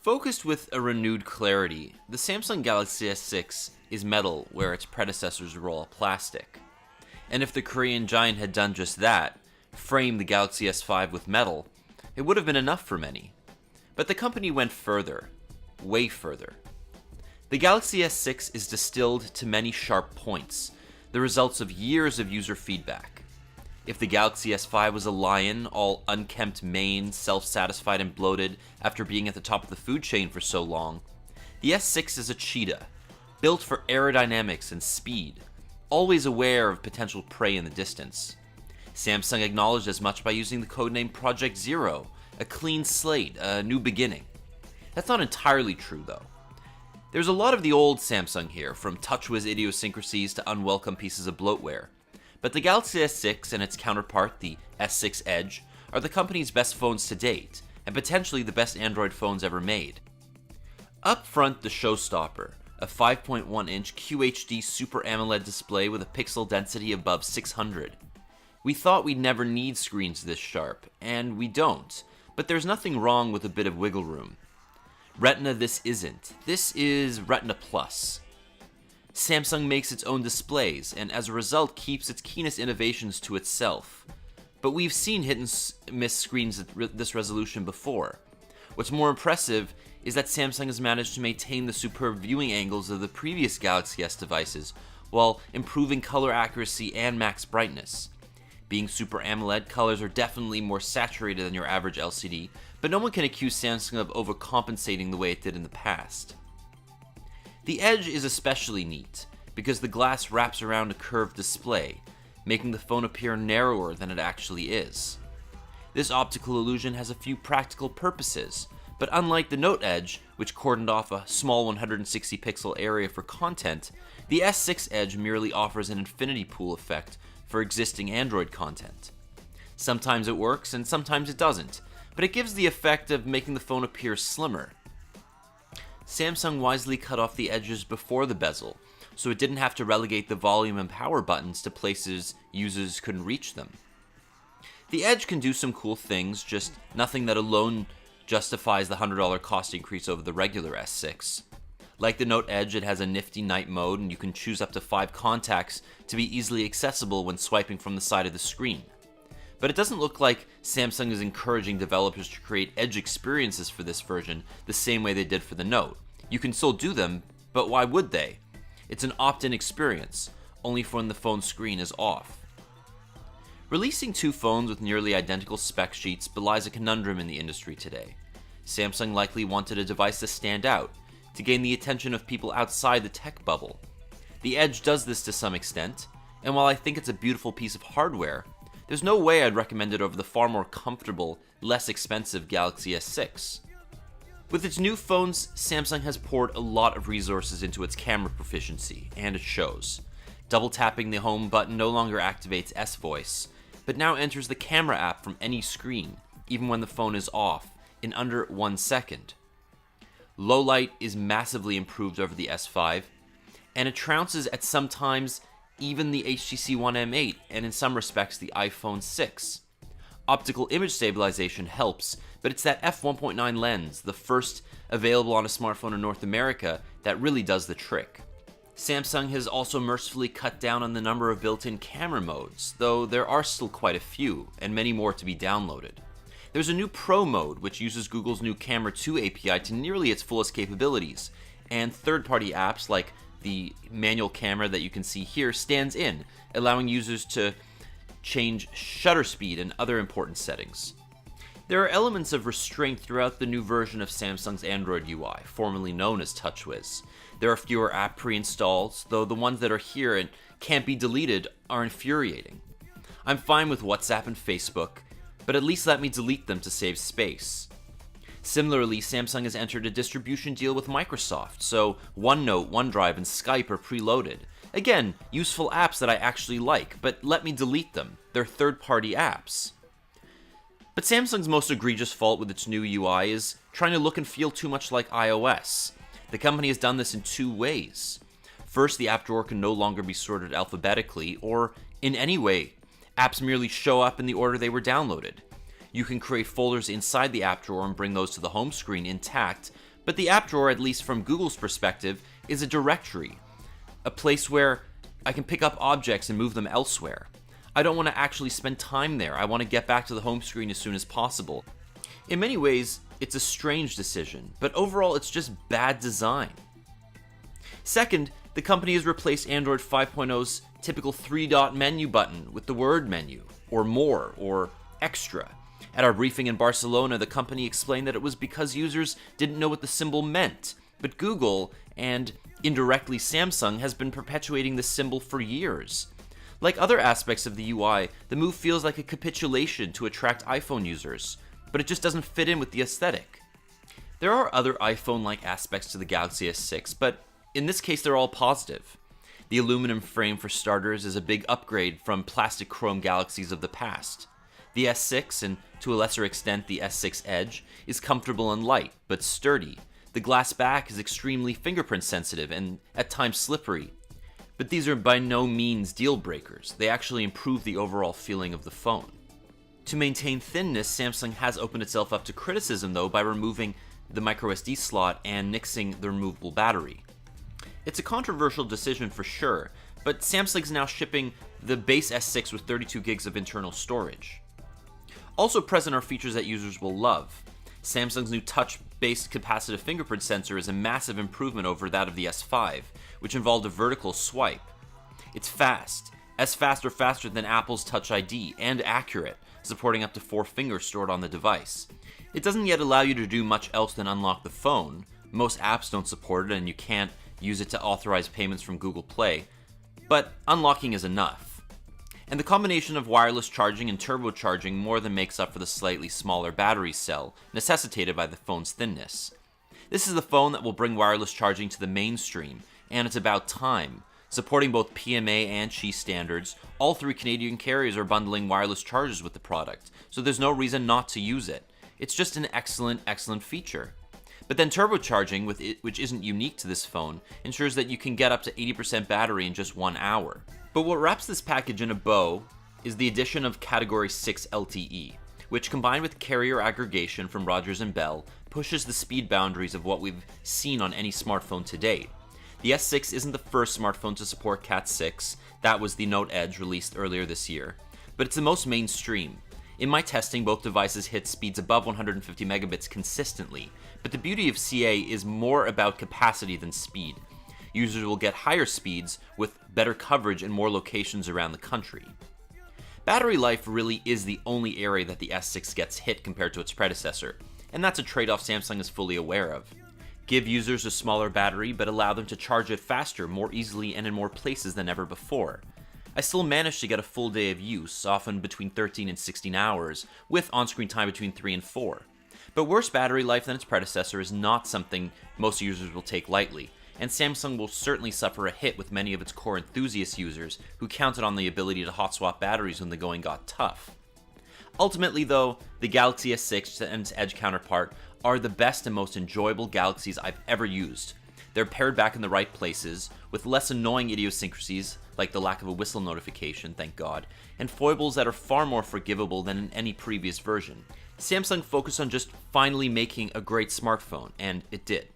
Focused with a renewed clarity, the Samsung Galaxy S6 is metal where its predecessors were all plastic. And if the Korean giant had done just that, framed the Galaxy S5 with metal, it would have been enough for many. But the company went further, way further. The Galaxy S6 is distilled to many sharp points, the results of years of user feedback. If the Galaxy S5 was a lion, all unkempt mane, self-satisfied and bloated after being at the top of the food chain for so long, the S6 is a cheetah, built for aerodynamics and speed, always aware of potential prey in the distance. Samsung acknowledged as much by using the codename Project Zero, a clean slate, a new beginning. That's not entirely true though. There's a lot of the old Samsung here, from TouchWiz idiosyncrasies to unwelcome pieces of bloatware. But the Galaxy S6 and its counterpart, the S6 Edge, are the company's best phones to date, and potentially the best Android phones ever made. Up front, the showstopper, a 5.1-inch QHD Super AMOLED display with a pixel density above 600. We thought we'd never need screens this sharp, and we don't, but there's nothing wrong with a bit of wiggle room. Retina this isn't. This is Retina Plus. Samsung makes its own displays, and as a result keeps its keenest innovations to itself. But we've seen hit and miss screens at this resolution before. What's more impressive is that Samsung has managed to maintain the superb viewing angles of the previous Galaxy S devices, while improving color accuracy and max brightness. Being Super AMOLED, colors are definitely more saturated than your average LCD, but no one can accuse Samsung of overcompensating the way it did in the past. The Edge is especially neat, because the glass wraps around a curved display, making the phone appear narrower than it actually is. This optical illusion has a few practical purposes, but unlike the Note Edge, which cordoned off a small 160 pixel area for content, the S6 Edge merely offers an infinity pool effect for existing Android content. Sometimes it works and sometimes it doesn't, but it gives the effect of making the phone appear slimmer. Samsung wisely cut off the edges before the bezel, so it didn't have to relegate the volume and power buttons to places users couldn't reach them. The Edge can do some cool things, just nothing that alone justifies the $100 cost increase over the regular S6. Like the Note Edge, it has a nifty night mode, and you can choose up to 5 contacts to be easily accessible when swiping from the side of the screen. But it doesn't look like Samsung is encouraging developers to create Edge experiences for this version the same way they did for the Note. You can still do them, but why would they? It's an opt-in experience, only for when the phone screen is off. Releasing two phones with nearly identical spec sheets belies a conundrum in the industry today. Samsung likely wanted a device to stand out, to gain the attention of people outside the tech bubble. The Edge does this to some extent, and while I think it's a beautiful piece of hardware, there's no way I'd recommend it over the far more comfortable, less expensive Galaxy S6. With its new phones, Samsung has poured a lot of resources into its camera proficiency, and it shows. Double tapping the home button no longer activates S-Voice, but now enters the camera app from any screen, even when the phone is off, in under 1 second. Low light is massively improved over the S5, and it trounces at sometimes even the HTC One M8, and in some respects the iPhone 6. Optical image stabilization helps, but it's that f1.9 lens, the first available on a smartphone in North America, that really does the trick. Samsung has also mercifully cut down on the number of built-in camera modes, though there are still quite a few, and many more to be downloaded. There's a new Pro mode, which uses Google's new Camera 2 API to nearly its fullest capabilities, and third-party apps like the manual camera that you can see here stands in, allowing users to change shutter speed and other important settings. There are elements of restraint throughout the new version of Samsung's Android UI, formerly known as TouchWiz. There are fewer app pre-installs, though the ones that are here and can't be deleted are infuriating. I'm fine with WhatsApp and Facebook, but at least let me delete them to save space. Similarly, Samsung has entered a distribution deal with Microsoft, so OneNote, OneDrive, and Skype are preloaded. Again, useful apps that I actually like, but let me delete them. They're third-party apps. But Samsung's most egregious fault with its new UI is trying to look and feel too much like iOS. The company has done this in two ways. First, the app drawer can no longer be sorted alphabetically, or in any way. Apps merely show up in the order they were downloaded. You can create folders inside the app drawer and bring those to the home screen intact, But the app drawer, at least from Google's perspective, is a directory, a place where I can pick up objects and move them elsewhere. I don't want to actually spend time there. I want to get back to the home screen as soon as possible. In many ways, it's a strange decision, but overall it's just bad design. Second, the company has replaced Android 5.0's typical 3-dot menu button with the word menu, or more, or extra. At our briefing in Barcelona, the company explained that it was because users didn't know what the symbol meant, but Google, and indirectly Samsung, has been perpetuating this symbol for years. Like other aspects of the UI, the move feels like a capitulation to attract iPhone users, but it just doesn't fit in with the aesthetic. There are other iPhone-like aspects to the Galaxy S6, but in this case they're all positive. The aluminum frame, for starters, is a big upgrade from plastic chrome Galaxies of the past. The S6, and to a lesser extent the S6 Edge, is comfortable and light, but sturdy. The glass back is extremely fingerprint sensitive and at times slippery. But these are by no means deal breakers. They actually improve the overall feeling of the phone. To maintain thinness, Samsung has opened itself up to criticism though by removing the microSD slot and nixing the removable battery. It's a controversial decision for sure, but Samsung's now shipping the base S6 with 32 gigs of internal storage. Also present are features that users will love. Samsung's new touch-based capacitive fingerprint sensor is a massive improvement over that of the S5, which involved a vertical swipe. It's fast, as fast or faster than Apple's Touch ID, and accurate, supporting up to 4 fingers stored on the device. It doesn't yet allow you to do much else than unlock the phone. Most apps don't support it, and you can't use it to authorize payments from Google Play, but unlocking is enough. And the combination of wireless charging and turbocharging more than makes up for the slightly smaller battery cell, necessitated by the phone's thinness. This is the phone that will bring wireless charging to the mainstream, and it's about time. Supporting both PMA and Qi standards, all 3 Canadian carriers are bundling wireless chargers with the product, so there's no reason not to use it. It's just an excellent feature. But then turbocharging, which isn't unique to this phone, ensures that you can get up to 80% battery in just 1 hour. But what wraps this package in a bow is the addition of Category 6 LTE, which combined with carrier aggregation from Rogers and Bell, pushes the speed boundaries of what we've seen on any smartphone to date. The S6 isn't the first smartphone to support Cat 6, that was the Note Edge released earlier this year, but it's the most mainstream. In my testing, both devices hit speeds above 150 megabits consistently, but the beauty of CA is more about capacity than speed. Users will get higher speeds with better coverage in more locations around the country. Battery life really is the only area that the S6 gets hit compared to its predecessor, and that's a trade-off Samsung is fully aware of. Give users a smaller battery, but allow them to charge it faster, more easily, and in more places than ever before. I still managed to get a full day of use, often between 13 and 16 hours, with on-screen time between 3 and 4. But worse battery life than its predecessor is not something most users will take lightly, and Samsung will certainly suffer a hit with many of its core enthusiast users who counted on the ability to hot swap batteries when the going got tough. Ultimately though, the Galaxy S6 and its Edge counterpart are the best and most enjoyable Galaxies I've ever used. They're paired back in the right places, with less annoying idiosyncrasies, like the lack of a whistle notification, thank God, and foibles that are far more forgivable than in any previous version. Samsung focused on just finally making a great smartphone, and it did.